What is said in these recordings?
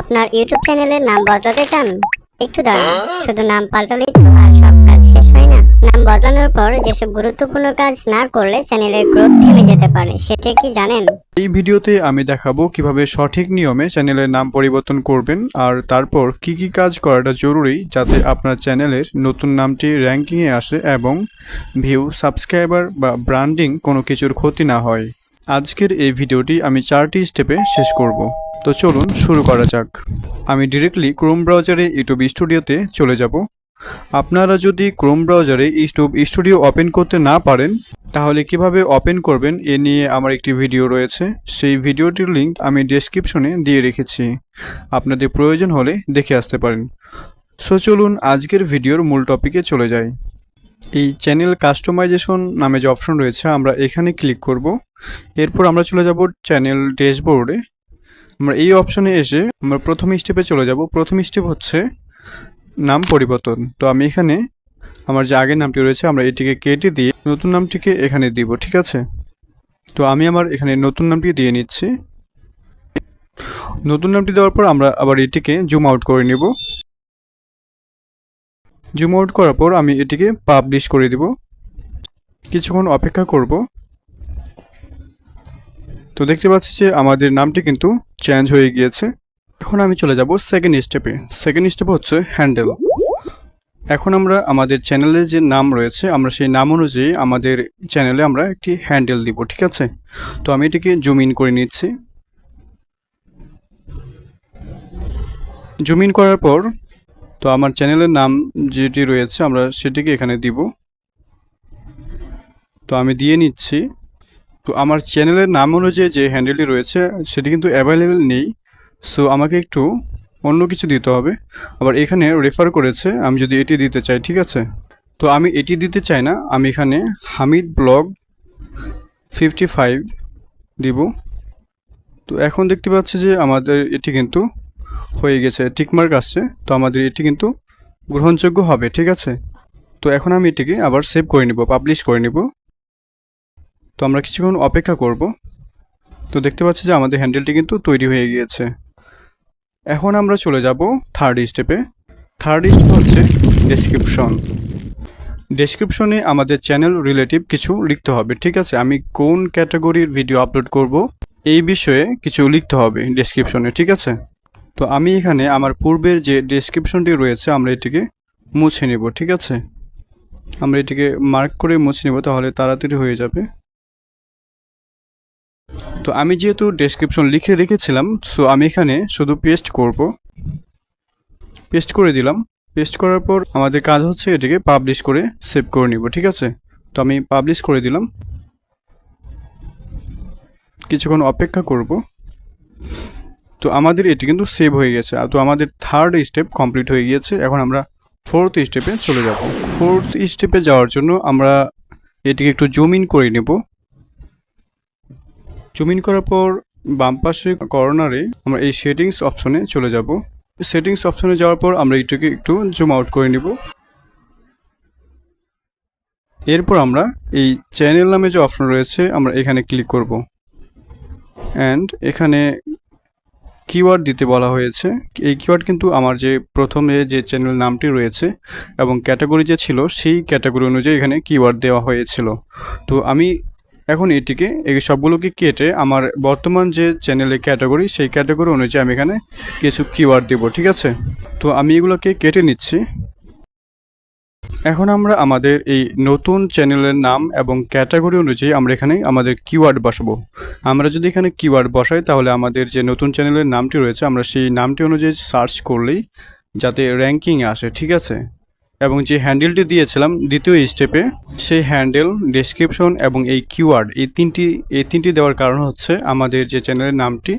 আপনার ইউটিউব চ্যানেলের নাম বদলাতে চান? একটু দাঁড়ান, শুধু নাম পাল্টালেই তো আর সব কাজ শেষ হয় না। নাম বদলানোর পর যেসব গুরুত্বপূর্ণ কাজ না করলে চ্যানেলের গ্রোথ থেমে যেতে পারে, সেটা কি জানেন? এই ভিডিওতে আমি দেখাবো কিভাবে সঠিক নিয়মে চ্যানেলের নাম পরিবর্তন করবেন আর তারপর কি কি কাজ করাটা জরুরি যাতে আপনার চ্যানেলের নতুন নামটি র্যাঙ্কিংয়ে আসে এবং ভিউ, সাবস্ক্রাইবার বা ব্র্যান্ডিং কোনো কিছুর ক্ষতি না হয়। আজকের এই ভিডিওটি আমি 4টি স্টেপে শেষ করব। তো চলুন শুরু করা যাক। আমি ডিরেক্টলি ক্রোম ব্রাউজারে ইউটিউব স্টুডিওতে চলে যাব। আপনারা যদি ক্রোম ব্রাউজারে ইউটিউব স্টুডিও ওপেন করতে না পারেন তাহলে কিভাবে ওপেন করবেন এ নিয়ে আমার একটি ভিডিও রয়েছে। সেই ভিডিওটির লিংক আমি ডেসক্রিপশনে দিয়ে রেখেছি, আপনাদের প্রয়োজন হলে দেখে আসতে পারেন। সো চলুন আজকের ভিডিওর মূল টপিকে চলে যাই। এই চ্যানেল কাস্টমাইজেশন নামে যে অপশন রয়েছে আমরা এখানে ক্লিক করব। এরপর আমরা চলে যাব চ্যানেল ড্যাশবোর্ডে। আমরা এই অপশনে এসে আমরা প্রথম স্টেপে চলে যাব। প্রথম স্টেপ হচ্ছে নাম পরিবর্তন। তো আমি এখানে আমার যে আগের নামটি রয়েছে আমরা এটিকে কেটে দিয়ে নতুন নামটিকে এখানে দিব, ঠিক আছে? তো আমি আমার এখানে নতুন নামটি দিয়ে নিচ্ছি। নতুন নামটি দেওয়ার পর আমরা আবার এটিকে জুম আউট করে নেব। জুম আউট করার পর আমি এটিকে পাবলিশ করে দিব। কিছুক্ষণ অপেক্ষা করব। তো দেখতে পাচ্ছি যে আমাদের নামটি কিন্তু চেঞ্জ হয়ে গিয়েছে। এখন আমি চলে যাব সেকেন্ড স্টেপে। সেকেন্ড স্টেপ হচ্ছে হ্যান্ডেল। এখন আমরা আমাদের চ্যানেলের যে নাম রয়েছে আমরা সেই নাম অনুযায়ী আমাদের চ্যানেলে আমরা একটি হ্যান্ডেল দিব, ঠিক আছে? তো আমি এটিকে জুম ইন করে নিচ্ছি। জুম ইন করার পর তো আমার চ্যানেলের নাম যেটি রয়েছে আমরা সেটিকে এখানে দিব। তো আমি দিয়ে নিচ্ছি। তো আমার চ্যানেলের নাম অনুযায়ী যে হ্যান্ডেলটি রয়েছে সেটি কিন্তু অ্যাভেলেবেল নেই। সো আমাকে একটু অন্য কিছু দিতে হবে। আবার এখানে রেফার করেছে আমি যদি এটি দিতে চাই, ঠিক আছে? তো আমি এটি দিতে চাই না, আমি এখানে হামিদ ব্লগ 55 দিব। তো এখন দেখতে পাচ্ছি যে আমাদের এটি কিন্তু হয়ে গেছে, টিকমার্ক আসছে। তো আমাদের এটি কিন্তু গ্রহণযোগ্য হবে, ঠিক আছে? তো এখন আমি এটিকে আবার সেভ করে নিব, পাবলিশ করে নিব। তো আমরা কিছুক্ষণ অপেক্ষা করব। তো দেখতে পাচ্ছি যে আমাদের হ্যান্ডেলটি কিন্তু তৈরি হয়ে গিয়েছে। এখন আমরা চলে যাব থার্ড স্টেপে। থার্ড স্টেপ হচ্ছে ডেসক্রিপশন। ডেসক্রিপশনে আমাদের চ্যানেল রিলেটিভ কিছু লিখতে হবে, ঠিক আছে? আমি কোন ক্যাটাগরির ভিডিও আপলোড করব এই বিষয়ে কিছু লিখতে হবে ডেসক্রিপশনে, ঠিক আছে? তো আমি এখানে আমার পূর্বের যে ডেসক্রিপশনটি রয়েছে আমরা এটিকে মুছে নেব, ঠিক আছে? আমরা এটিকে মার্ক করে মুছে নেব, তাহলে তাড়াতাড়ি হয়ে যাবে। তো আমি যেহেতু ডেসক্রিপশন লিখে রেখেছিলাম সো আমি এখানে শুধু পেস্ট করব। পেস্ট করে দিলাম। পেস্ট করার পর আমাদের কাজ হচ্ছে এটিকে পাবলিশ করে সেভ করে নিব, ঠিক আছে? তো আমি পাবলিশ করে দিলাম। কিছুক্ষণ অপেক্ষা করব। তো আমাদের এটি কিন্তু সেভ হয়ে গেছে। তো আমাদের থার্ড স্টেপ কমপ্লিট হয়ে গিয়েছে। এখন আমরা ফোর্থ স্টেপে চলে যাব। ফোর্থ স্টেপে যাওয়ার জন্য আমরা এটিকে একটু জুম ইন করে নেব। জুম ইন করার পর বাম পাশে কর্নারে আমরা এই সেটিংস অপশনে চলে যাব। সেটিংস অপশনে যাওয়ার পর আমরা এটাকে একটু জুম আউট করে নিব। এরপর আমরা এই চ্যানেল নামে যে অপশন রয়েছে আমরা এখানে ক্লিক করব। অ্যান্ড এখানে কিওয়ার্ড দিতে বলা হয়েছে। এই কিওয়ার্ড কিন্তু আমার যে প্রথমে যে চ্যানেল নামটি রয়েছে এবং ক্যাটাগরি যে ছিল সেই ক্যাটাগরি অনুযায়ী এখানে কিওয়ার্ড দেওয়া হয়েছিল। তো আমি এখন এটিকে এই সবগুলোকে কেটে আমার বর্তমান যে চ্যানেলের ক্যাটাগরি সেই ক্যাটাগরি অনুযায়ী আমি এখানে কিছু কিওয়ার্ড দেব, ঠিক আছে? তো আমি এগুলোকে কেটে নিচ্ছি। এখন আমরা আমাদের এই নতুন চ্যানেলের নাম এবং ক্যাটাগরি অনুযায়ী আমরা এখানে আমাদের কিওয়ার্ড বসাবো। আমরা যদি এখানে কিওয়ার্ড বসাই তাহলে আমাদের যে নতুন চ্যানেলের নামটি রয়েছে আমরা সেই নামটি অনুযায়ী সার্চ করলেই যাতে র্যাঙ্কিংয়ে আসে, ঠিক আছে? এবং যে হ্যান্ডেলটি দিয়েছিলাম দ্বিতীয় স্টেপে সেই হ্যান্ডেল, ডেসক্রিপশন এবং এই কিওয়ার্ড এই তিনটি দেওয়ার কারণ হচ্ছে আমাদের যে চ্যানেলের নামটি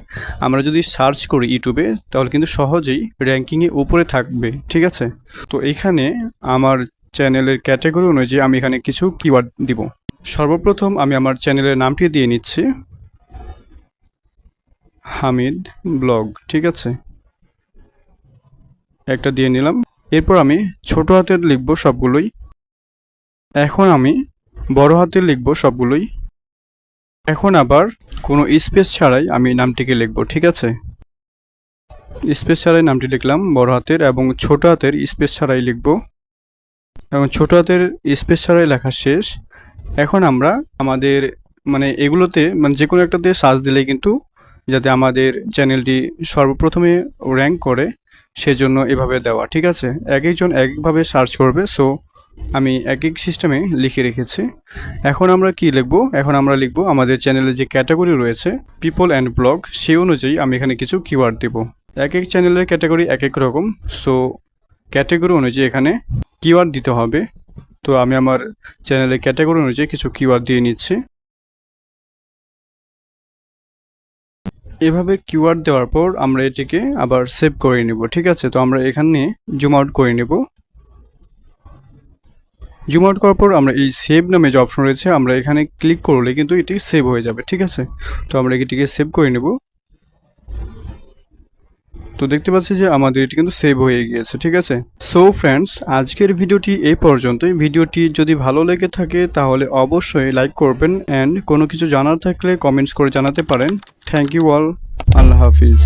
আমরা যদি সার্চ করি ইউটিউবে তাহলে কিন্তু সহজেই র্যাঙ্কিংয়ে উপরে থাকবে, ঠিক আছে? তো এখানে আমার চ্যানেলের ক্যাটাগরি অনুযায়ী আমি এখানে কিছু কিওয়ার্ড দিব। সর্বপ্রথম আমি আমার চ্যানেলের নামটি দিয়ে নিচ্ছি, হামিদ ব্লগ, ঠিক আছে? একটা দিয়ে নিলাম। এরপর আমি ছোট হাতের লিখব সবগুলোই। এখন আমি বড় হাতের লিখব সবগুলোই। এখন আবার কোনো স্পেস ছাড়াই আমি নামটিকে লিখব, ঠিক আছে? স্পেস ছাড়াই নামটি লিখলাম বড় হাতের, এবং ছোট হাতের স্পেস ছাড়াই লিখব, এবং ছোট হাতের স্পেস ছাড়াই লেখা শেষ। এখন আমরা আমাদের এগুলোতে যে কোনো একটাতে সার্চ দিলেই কিন্তু যাতে আমাদের চ্যানেলটি সর্বপ্রথমে র্যাঙ্ক করে সেজন্য এভাবে দেওয়া, ঠিক আছে? এক একজন এক একভাবে সার্চ করবে, সো আমি এক এক সিস্টেমে লিখে রেখেছি। এখন আমরা কি লিখব? এখন আমরা লিখব আমাদের চ্যানেলে যে ক্যাটাগরি রয়েছে পিপল অ্যান্ড ব্লগ, সেই অনুযায়ী আমি এখানে কিছু কিওয়ার্ড দেব। এক এক চ্যানেলের ক্যাটাগরি এক এক রকম, সো ক্যাটাগরি অনুযায়ী এখানে কিওয়ার্ড দিতে হবে। তো আমি আমার চ্যানেলের ক্যাটাগরি অনুযায়ী কিছু কিওয়ার্ড দিয়ে নিচ্ছি। এভাবে কিওয়ার্ড দেওয়ার পর আমরা এটিকে আবার সেভ করে নেব, ঠিক আছে? তো আমরা এখানে জুম আউট করে নেব। জুম আউট করার পর আমরা এই সেভ নামে যে অপশন রয়েছে আমরা এখানে ক্লিক করলে কিন্তু এটি সেভ হয়ে যাবে, ঠিক আছে? তো আমরা এটিকে সেভ করে নেব। তো দেখতে পাচ্ছি যে আমাদের এটি কিন্তু সেভ হয়ে গিয়েছে, ঠিক আছে? সো ফ্রেন্ডস, আজকের ভিডিওটি এই পর্যন্তই। ভিডিওটি যদি ভালো লেগে থাকে তাহলে অবশ্যই লাইক করবেন, অ্যান্ড কোনো কিছু জানার থাকলে কমেন্টস করে জানাতে পারেন। Thank you all. আল্লাহ হাফিজ।